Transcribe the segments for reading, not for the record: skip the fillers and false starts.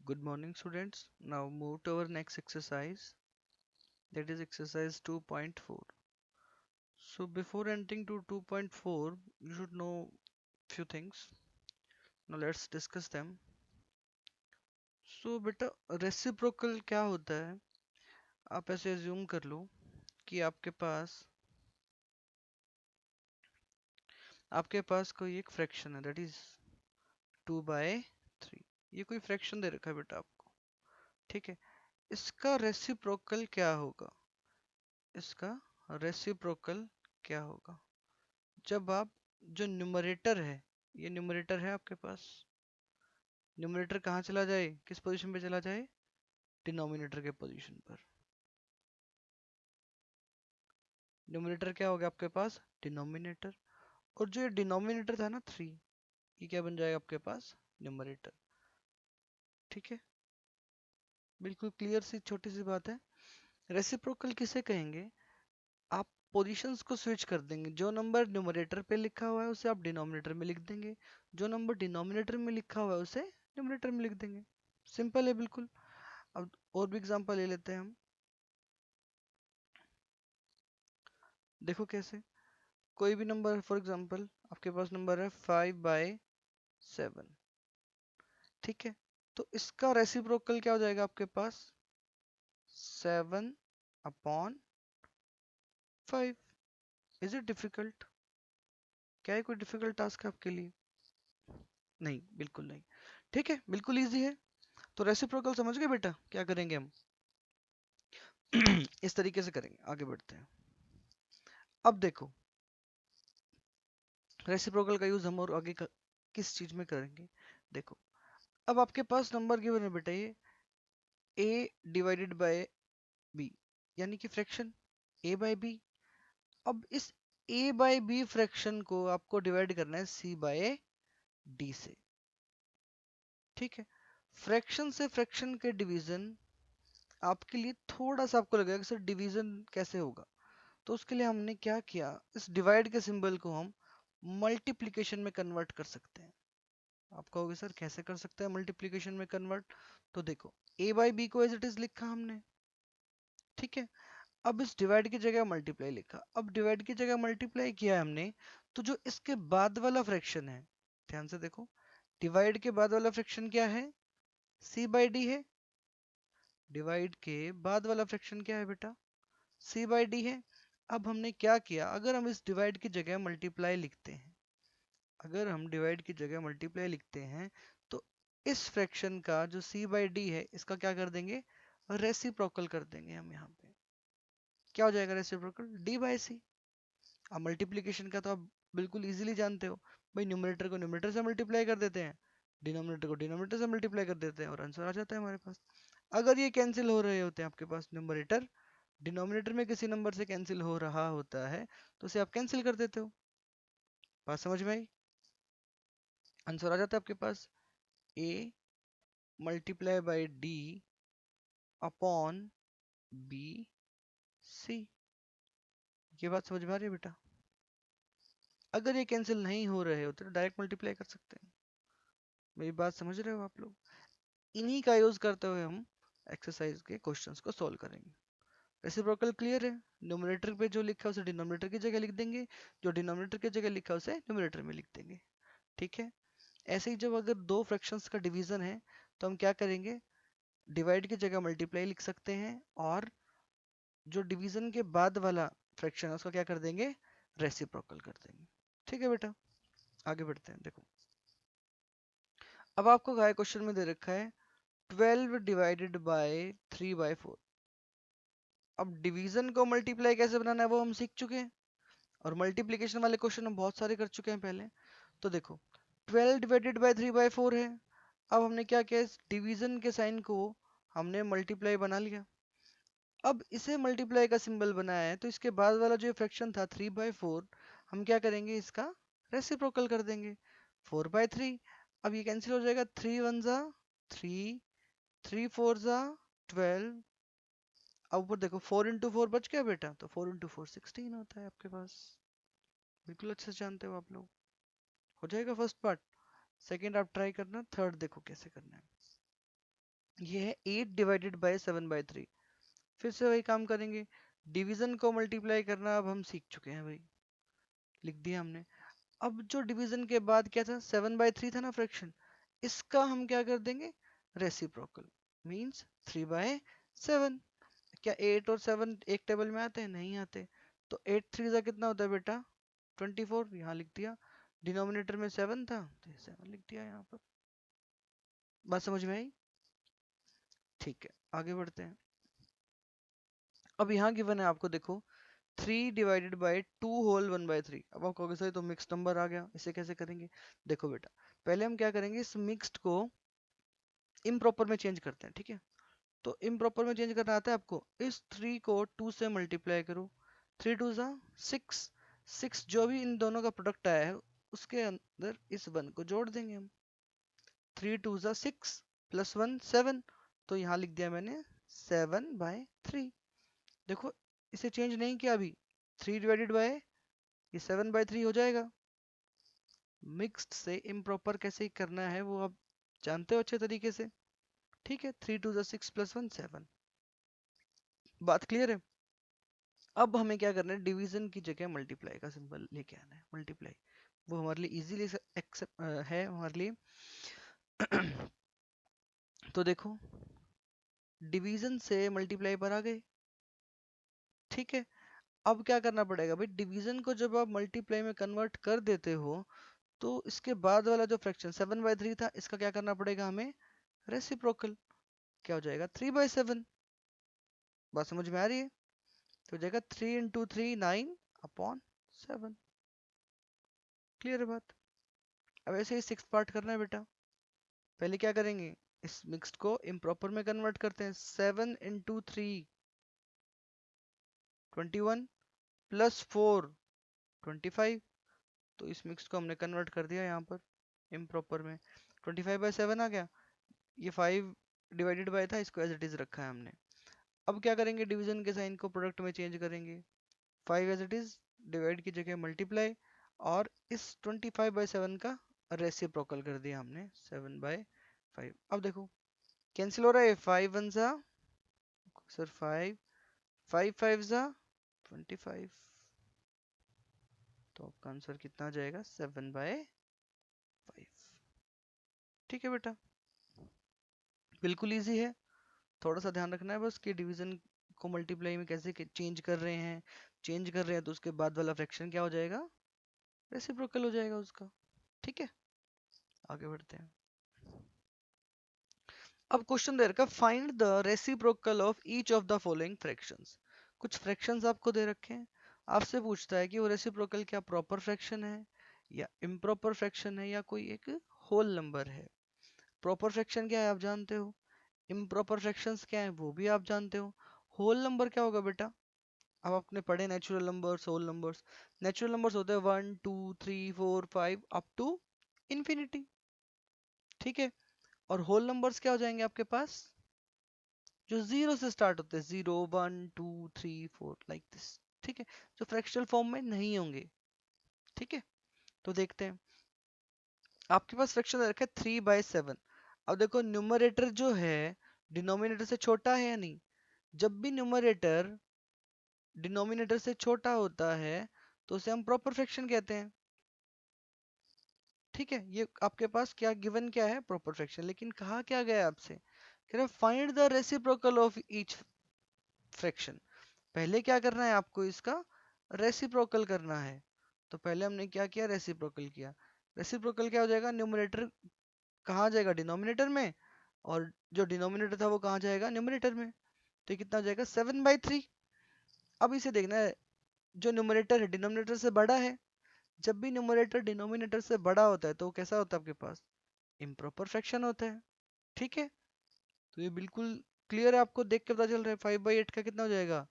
Good morning, students. Now move to our next exercise, that is exercise 2.4. So before entering to 2.4, you should know few things. Now let's discuss them. So बेटा reciprocal क्या होता है? आप ऐसे assume कर लो कि आपके पास कोई एक फ्रैक्शन है, दैट इज 2/3। ये कोई फ्रैक्शन दे रखा है बेटा आपको, ठीक है। इसका रेसिप्रोकल क्या होगा? इसका रेसिप्रोकल क्या होगा जब आप जो न्यूमरेटर है, ये न्यूमरेटर है आपके पास, न्यूमरेटर कहाँ चला जाए, किस पोजीशन पे चला जाए? डिनोमिनेटर के पोजीशन पर। न्यूमरेटर क्या हो गया आपके पास? डिनोमिनेटर। और जो ये डिनोमिनेटर था ना 3, ये क्या बन जाएगा आपके पास? न्यूमरेटर। ठीक है, बिल्कुल क्लियर सी छोटी सी बात है। रेसिप्रोकल किसे कहेंगे? आप पोजीशंस को स्विच कर देंगे। जो नंबर न्यूमरेटर पे लिखा हुआ है उसे आप डिनोमिनेटर में लिख देंगे, जो नंबर डिनोमिनेटर में लिखा हुआ है उसे न्यूमरेटर में लिख देंगे। सिंपल है बिल्कुल। अब और भी एग्जांपल ले लेते हैं हम। देखो कैसे। कोई भी नंबर, फॉर एग्जांपल आपके पास नंबर है 5/7, ठीक है। तो इसका रेसिप्रोकल क्या हो जाएगा आपके पास? 7/5। Is it difficult? क्या है कोई डिफिकल्ट टास्क है आपके लिए? नहीं, बिल्कुल नहीं। ठीक है, बिल्कुल इजी है। तो रेसिप्रोकल समझ गए बेटा? क्या करेंगे हम? इस तरीके से करेंगे, आगे बढ़ते हैं। अब देखो, रेसिप्रोकल का यूज हम और आगे किस चीज में करेंगे? देखो, अब आपके पास नंबर गिवन है बेटा, ये a डिवाइडेड बाय b, यानी कि फ्रैक्शन a बाय b। अब इस a बाय b फ्रैक्शन को आपको डिवाइड करना है c बाय d से, ठीक है। फ्रैक्शन से फ्रैक्शन के डिवीजन आपके लिए थोड़ा सा आपको लगेगा कि सर डिवीजन कैसे होगा, तो उसके लिए हमने क्या किया, इस डिवाइड के सिंबल को हम मल्टीप्लिकेशन में कन्वर्ट कर सकते हैं। आप कहोगे सर कैसे कर सकते हैं मल्टीप्लिकेशन में कन्वर्ट? तो देखो, a बाई बी को एज इट इज लिखा हमने, ठीक है। अब इस डिवाइड की जगह मल्टीप्लाई लिखा। अब डिवाइड की जगह मल्टीप्लाई किया है हमने, तो जो इसके बाद वाला फ्रैक्शन है, ध्यान से देखो, डिवाइड के बाद वाला फ्रैक्शन क्या है? c बाई डी है। डिवाइड के बाद वाला फ्रैक्शन क्या है बेटा? c बाई डी है। अब हमने क्या किया, अगर हम इस डिवाइड की जगह मल्टीप्लाई लिखते हैं, अगर हम डिवाइड की जगह मल्टीप्लाई लिखते हैं, तो इस फ्रैक्शन का जो c बाई डी है, इसका क्या कर देंगे? रेसिप्रोकल कर देंगे हम यहाँ पे। क्या हो जाएगा रेसिप्रोकल? d बाई सी। अब मल्टीप्लिकेशन का तो आप बिल्कुल इजीली जानते हो, भाई न्यूमरेटर को न्यूमरेटर से मल्टीप्लाई कर देते हैं, डिनोमिनेटर को डिनोमिनेटर से मल्टीप्लाई कर देते हैं और आंसर आ जाता है हमारे पास। अगर ये कैंसिल हो रहे होते हैं, आपके पास न्यूमरेटर डिनोमिनेटर में किसी नंबर से कैंसिल हो रहा होता है, तो उसे आप कैंसिल कर देते हो। बात समझ में आई? आंसर आ जाता है आपके पास a multiply by d upon b c. ये बात समझ में आ रही है बेटा? अगर ये कैंसिल नहीं हो रहे होते तो डायरेक्ट मल्टीप्लाई कर सकते हैं। मेरी बात समझ रहे हो आप लोग? इन्हीं का यूज करते हुए हम एक्सरसाइज के क्वेश्चंस को सॉल्व करेंगे। रेसिप्रोकल क्लियर है? न्यूमरेटर पे जो लिखा है उसे डिनोमिनेटर की जगह लिख देंगे, जो डिनोमिनेटर की जगह लिखा है उसे न्यूमरेटर में लिख देंगे, ठीक है। ऐसे ही जब अगर दो फ्रैक्शंस का डिवीजन है, तो हम क्या करेंगे? डिवाइड की जगह मल्टीप्लाई लिख सकते हैं, और जो डिवीजन के बाद वाला फ्रैक्शन है उसका क्या कर देंगे? रेसिप्रोकल कर देंगे, ठीक है बेटा। आगे बढ़ते हैं। देखो, अब आपको क्या क्वेश्चन में दे रखा है 12 डिवाइडेड बाय 3/4। अब डिवीजन को मल्टीप्लाई कैसे बनाना है वो हम सीख चुके हैं, और मल्टीप्लिकेशन वाले क्वेश्चन हम बहुत सारे कर चुके हैं पहले। तो देखो, 12 डिवाइडेड बाय 3/4 है। अब हमने क्या किया, इस डिवीजन के साइन को हमने मल्टीप्लाई बना लिया। अब इसे मल्टीप्लाई का सिंबल बनाया है, तो इसके बाद वाला जो फ्रैक्शन था 3/4, हम क्या करेंगे? इसका रेसिप्रोकल कर देंगे, 4/3। अब ये कैंसिल हो जाएगा, 3 1 जा 3, 3 4 जा 12। अब ऊपर देखो, 4 इंटू 4 बच गया बेटा, तो 4 इंटू 4 16 होता है आपके पास। बिल्कुल अच्छे से जानते हो आप लोग। हो जाएगा फर्स्ट पार्ट। सेकेंड आप ट्राई करना, थर्ड देखो कैसे करना है। ये है 8/7/3। फिर से वही काम करेंगे, डिवीजन को मल्टीप्लाई करना अब हम सीख चुके हैं भाई, लिख दिया हमने। अब जो डिवीजन के बाद क्या था, 7/3 था ना फ्रैक्शन, इसका हम क्या कर देंगे, रेसिप्रोकल, मींस 3/7। क्या 8 और 7 एक टेबल में आते हैं, नहीं आते। तो 8 3 जा कितना होता है बेटा, 24, यहाँ लिख दिया। डिनोमिनेटर में 7 था तो 7 लिख दिया यहाँ पर। बात समझ में आई? ठीक है, आगे बढ़ते हैं। अब यहाँ गिवन है आपको, देखो 3/2 होल 1/3। अब आप कहोगे सर तो मिक्स नंबर आ गया, इसे कैसे करेंगे? देखो बेटा, पहले हम क्या करेंगे, इस मिक्स्ड को इम्प्रॉपर में चेंज करते हैं, ठीक है। तो इम्प्रॉपर में चेंज करना आता है आपको, इस 3 को 2 से मल्टीप्लाई करो, 3 2 सा 6, 6 जो भी इन दोनों का प्रोडक्ट आया है उसके अंदर इस 1 को जोड़ देंगे हम। 3 2 सा 6 प्लस 1 7, तो यहाँ लिख दिया मैंने 7/3। देखो इसे चेंज नहीं किया अभी, 3 डिवाइडेड बाय ये 7/3 हो जाएगा। मिक्स्ड से इम्प्रॉपर कैसे करना है वो आप जानते हो अच्छे तरीके से, ठीक है। 3 2 6 प्लस 1 7, बात क्लियर है। अब हमें क्या करना है, डिवीजन की जगह मल्टीप्लाई का सिंबल लेके आना है, मल्टीप्लाई, वो हमारे लिए इजीली एक्सेप्ट है हमारे लिए। तो देखो डिवीजन से मल्टीप्लाई पर आ गए, ठीक है। अब क्या करना पड़ेगा भाई, डिवीजन को जब आप मल्टीप्लाई में कन्वर्ट कर देते हो तो इसके बाद वाला जो फ्रैक्शन 7/3 था, इसका क्या करना पड़ेगा हमें, रेसिप्रोकल। क्या हो जाएगा, 3/7। बात समझ में आ रही है? तो हो जाएगा 3 इंटू 3 9/7। क्लियर है बात? अब ऐसे ही सिक्स पार्ट करना है बेटा। पहले क्या करेंगे, इस मिक्स्ड को इम्प्रॉपर में कन्वर्ट करते हैं। 7 इंटू 3 21 प्लस 4 25। तो इस मिक्स को हमने कन्वर्ट कर दिया यहाँ पर इम्प्रॉपर में, 25/7 आ गया। ये 5 डिवाइडेड बाय था, इसको एज इट इज रखा है हमने। अब क्या करेंगे, डिवीजन के साइन को प्रोडक्ट में चेंज करेंगे, 5 एज इट इज, डिवाइड की जगह मल्टीप्लाई, और इस 25/7 का रेसिप्रोकल कर दिया हमने 7/5। अब देखो कैंसिल हो रहा है, 5 1 सा सर 5, 5 5 सा 25, तो आपका आंसर कितना आ जाएगा, 7/5। ठीक है बेटा, बिल्कुल इजी है। थोड़ा सा ध्यान रखना है बस कि डिवीजन को मल्टीप्लाई में कैसे चेंज कर रहे हैं, चेंज कर रहे हैं तो उसके बाद वाला फ्रैक्शन क्या हो जाएगा, रेसिप्रोकल हो जाएगा उसका। ठीक है, आगे बढ़ते हैं। अब क्वेश्चन दे रखा, find the reciprocal of each of the following fractions. कुछ फ्रैक्शंस आपको दे रखे हैं, आपसे पूछता है कि वो रेसिप्रोकल क्या प्रॉपर फ्रैक्शन है या इम्प्रॉपर फ्रैक्शन है या कोई एक होल नंबर है। प्रॉपर फ्रैक्शन क्या है आप जानते हो, इम्प्रॉपर फ्रैक्शंस क्या है वो भी आप जानते हो। होल नंबर क्या होगा बेटा, अब आपने पढ़े natural numbers, whole numbers. Natural numbers होते हैं 1 2 3 4 5 अप टू इंफिनिटी, ठीक है। और होल नंबर्स क्या हो जाएंगे आपके पास, जो जीरो से स्टार्ट होते हैं, 0 1 2 3 4 लाइक दिस, ठीक है, जो फ्रैक्शनल फॉर्म में नहीं होंगे। ठीक है, तो देखते हैं। आपके पास फ्रैक्शन रखा है 3/7। अब देखो न्यूमरेटर जो है डिनोमिनेटर से छोटा है या नहीं, जब भी न्यूमरेटर डिनोमिनेटर से छोटा होता है तो उसे हम प्रॉपर फ्रैक्शन कहते हैं। ठीक है, ये आपके पास क्या गिवन क्या है, प्रॉपर फ्रैक्शन। लेकिन कहा क्या गया आपसे, कह रहा find the reciprocal of each fraction. पहले क्या करना है आपको, इसका रेसिप्रोकल करना है। तो पहले हमने क्या किया, रेसिप्रोकल किया। रेसिप्रोकल क्या हो जाएगा, न्यूमरेटर कहाँ जाएगा, डिनोमिनेटर में, और जो डिनोमिनेटर था वो कहाँ जाएगा, न्यूमरेटर में। तो ये कितना हो जाएगा, 7/3। अब इसे देखना है, जो न्यूमरेटर है डिनोमिनेटर से बड़ा है। जब भी न्यूमरेटर डिनोमिनेटर से बड़ा होता है तो वो कैसा होता है आपके पास, इम्प्रॉपर फ्रैक्शन होता है। ठीक है, तो ये बिल्कुल क्लियर है, आपको देख के पता चल रहा है। 5/8 का कितना हो जाएगा,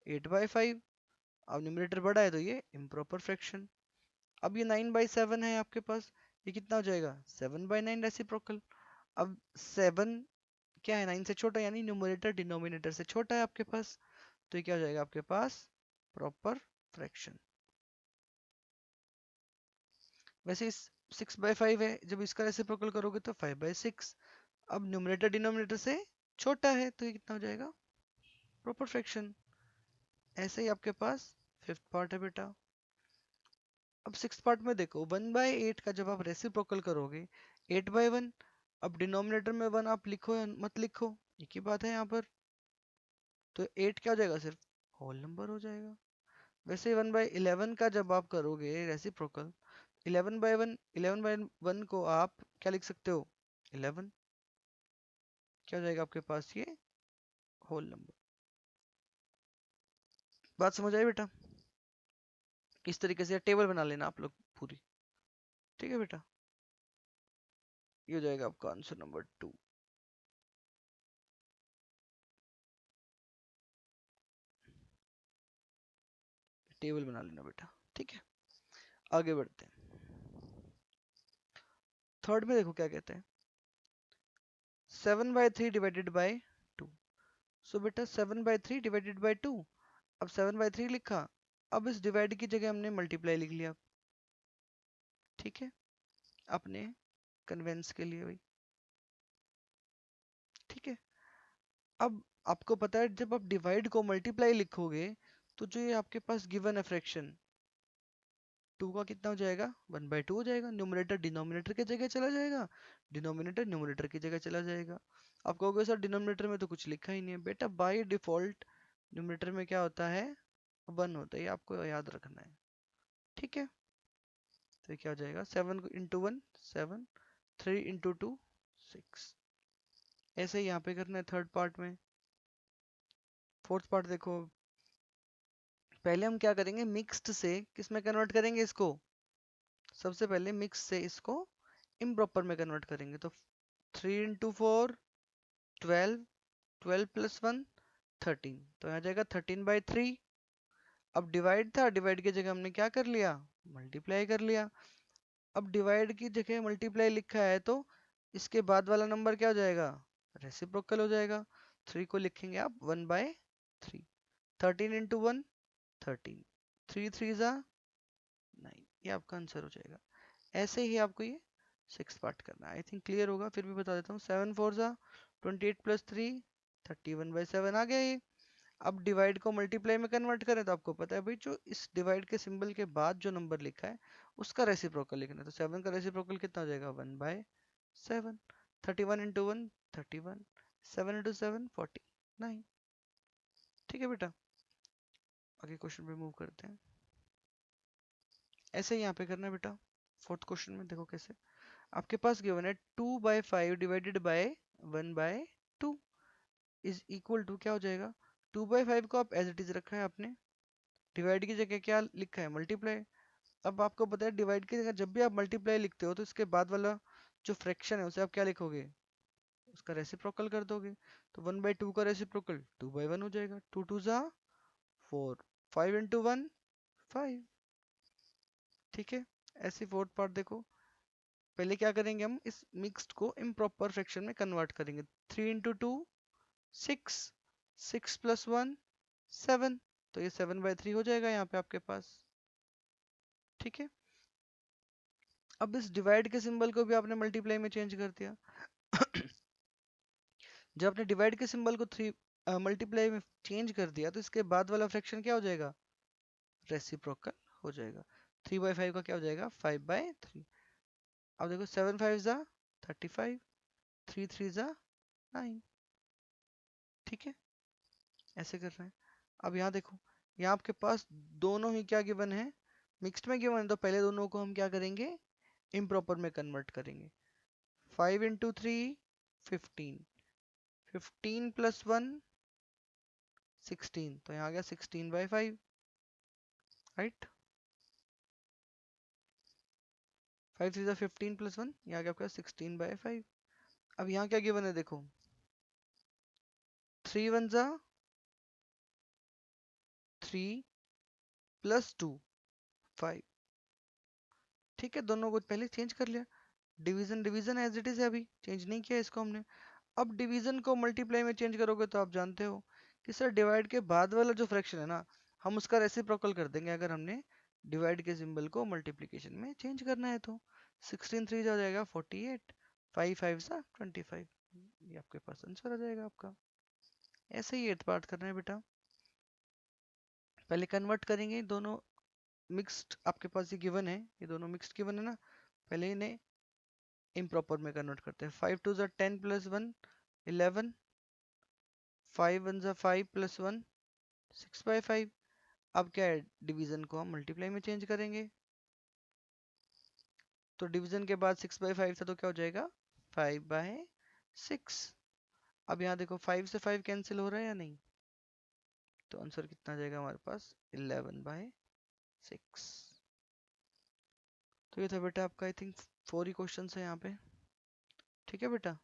8/5। अब न्यूमरेटर बड़ा है तो ये इम्प्रॉपर फ्रैक्शन। अब ये 9/7 है आपके पास, ये कितना हो जाएगा, 7/9 रेसिप्रोकल। अब 7 क्या है, 9 से छोटा, यानी न्यूमरेटर डिनोमिनेटर से छोटा है आपके पास, तो ये क्या हो जाएगा आपके पास, प्रॉपर फ्रैक्शन। वैसे इस 6/5 है, जब इसका रेसिप्रोकल करोगे तो 5/6। अब न्यूमरेटर डिनोमिनेटर से छोटा है तो ये कितना हो जाएगा, प्रॉपर फ्रैक्शन। ऐसे ही आपके पास फिफ्थ पार्ट है बेटा। अब सिक्स पार्ट में देखो, 1/8 का जब आप रेसिप्रोकल करोगे 8/1, अब डिनोमिनेटर में 1 आप लिखो या मत लिखो एक ही बात है यहाँ पर, तो 8 क्या हो जाएगा, सिर्फ होल नंबर हो जाएगा। वैसे 1/11 का जब आप करोगे रेसिप्रोकल, 11/1, 11/1 को आप क्या लिख सकते हो, 11, क्या हो जाएगा आपके पास ये होल नंबर। बात समझ आई बेटा? इस तरीके से टेबल बना लेना आप लोग पूरी, ठीक है बेटा। ये हो जाएगा आपका आंसर नंबर 2। टेबल बना लेना बेटा, ठीक है। आगे बढ़ते हैं। थर्ड में देखो क्या कहते हैं, 7/3 डिवाइडेड बाई 2। सो बेटा 7/3 डिवाइडेड बाई 2, अब 7/3 लिखा, अब इस डिवाइड की जगह हमने मल्टीप्लाई लिख लिया, ठीक है, अपने कन्वेंस के लिए भाई, ठीक है। अब आपको पता है जब आप डिवाइड को मल्टीप्लाई लिखोगे तो जो ये आपके पास गिवन है फ्रैक्शन 2 का कितना हो जाएगा, 1/2 हो जाएगा। न्यूमरेटर डिनोमिनेटर की जगह चला जाएगा, डिनोमिनेटर न्यूमरेटर की जगह चला जाएगा। आप कहोगे सर डिनोमिनेटर में तो कुछ लिखा ही नहीं है, बेटा बाय डिफॉल्ट न्यूमरेटर में क्या होता है, 1 होता है, ये आपको याद रखना है, ठीक है। तो ये क्या हो जाएगा, 7 इंटू 1 7, 3 इंटू 2 6। ऐसे ही यहाँ पे करना है थर्ड पार्ट में। फोर्थ पार्ट देखो, पहले हम क्या करेंगे, मिक्स्ड से किस में कन्वर्ट करेंगे इसको, सबसे पहले मिक्स से इसको इम्प्रॉपर में कन्वर्ट करेंगे। तो 3 इंटू 4 12, 12 प्लस 1 13, तो यहाँ जाएगा 13/3। अब डिवाइड था, डिवाइड की जगह हमने क्या कर लिया, मल्टीप्लाई कर लिया। अब डिवाइड की जगह मल्टीप्लाई लिखा है तो इसके बाद वाला नंबर क्या हो जाएगा, रेसिप्रोकल हो जाएगा। 3 को लिखेंगे आप 1/3, 13 इंटू 1 13, 3 3 जा 9, ये आपका आंसर हो जाएगा। ऐसे ही आपको ये सिक्स पार्ट करना है। आई थिंक क्लियर होगा, फिर भी बता देता हूँ। 7 4 जा 28 प्लस 3 31/7 आ गया ये। अब डिवाइड को मल्टीप्लाई में कन्वर्ट करें तो आपको पता है भाई, जो इस डिवाइड के सिंबल के बाद जो नंबर लिखा है उसका रेसिप्रोकल लिखना है। तो 7 का रेसिप्रोकल कितना हो जाएगा, 1/7। 31 इंटू 1 31, 7 इंटू 7 49, ठीक है बेटा। आगे क्वेश्चन पे मूव करते हैं। ऐसे ही यहाँ पे करना है बेटा। फोर्थ क्वेश्चन में देखो कैसे, आपके पास गिवन है 2/5 divided by 1/2 is equal to, क्या हो जाएगा, 2/5 को आप एज इट इज रखा है आपने, डिवाइड की जगह क्या लिखा है, मल्टीप्लाई। अब आपको पता है डिवाइड की जगह जब भी आप मल्टीप्लाई लिखते हो तो इसके बाद वाला जो फ्रैक्शन है उसे आप क्या लिखोगे, उसका रेसिप्रोकल कर दोगे। तो 1/2 का रेसिप्रोकल 2/1 हो जाएगा, 2 2 जा 4, 5 इंटू 1 5, ठीक है। ऐसे फोर्थ पार्ट देखो, पहले क्या करेंगे, हम इस मिक्स्ड को इम्प्रॉपर फ्रैक्शन में कन्वर्ट करेंगे। 3 इंटू 2 6, 6 प्लस 1 7, तो ये 7/3 हो जाएगा यहाँ पे आपके पास, ठीक है। अब इस डिवाइड के सिंबल को भी आपने मल्टीप्लाई में चेंज कर दिया। जब आपने डिवाइड के सिंबल को 3 मल्टीप्लाई में चेंज कर दिया तो इसके बाद वाला फ्रैक्शन क्या हो जाएगा, रेसिप्रोकल हो जाएगा। 3/5 का क्या हो जाएगा, 5/3। अब देखो 7 5 जा 35, 3 3 जा 9, ठीक है। ऐसे कर रहे हैं। अब यहाँ देखो, यहाँ आपके पास दोनों ही क्या गिवन है, मिक्स्ड में गिवन है, तो पहले दोनों को हम क्या करेंगे, इम्प्रॉपर में कन्वर्ट करेंगे। 5 इंटू 3 15, 15 प्लस 1 16, तो यहाँ आ गया 16/5, राइट। 5 3 15 प्लस 1, यहाँ आ गया आपका 16/5। अब यहाँ क्या गिवन है देखो, 3 1 जा 3 प्लस 2 5, ठीक है। दोनों को पहले चेंज कर लिया, division division as it is है, अभी चेंज नहीं किया इसको हमने। अब डिवीजन को मल्टीप्लाई में चेंज करोगे तो आप जानते हो कि सर डिवाइड के बाद वाला जो फ्रैक्शन है ना, हम उसका रेसिप्रोकल कर देंगे अगर हमने डिवाइड के सिंबल को मल्टीप्लिकेशन में चेंज करना है तो। 16 3 हो जाएगा 48, 5 5 सा 25, ये आपके पास आंसर आ जाएगा आपका। ऐसे ही एट पार्ट करना है बेटा। पहले कन्वर्ट करेंगे दोनों मिक्स्ड, आपके पास ये गिवन है, ये दोनों मिक्स्ड गिवन है ना, पहले इन्हें इम्प्रॉपर में कन्वर्ट करते हैं। 5 2 10 प्लस 1 11, 5 1 5 प्लस 1 6/5। अब क्या है, डिवीजन को हम मल्टीप्लाई में चेंज करेंगे, तो डिवीजन के बाद 6/5 था तो क्या हो जाएगा 5/6। अब यहाँ देखो 5 से 5 कैंसिल हो रहा है या नहीं, तो आंसर कितना आ जाएगा हमारे पास 11/6। तो ये था बेटा आपका, आई थिंक 4 ही क्वेश्चन है यहाँ पे। ठीक है बेटा,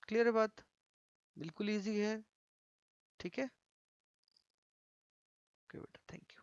क्लियर है बात, बिल्कुल इजी है। ठीक है, ओके बेटा, थैंक यू।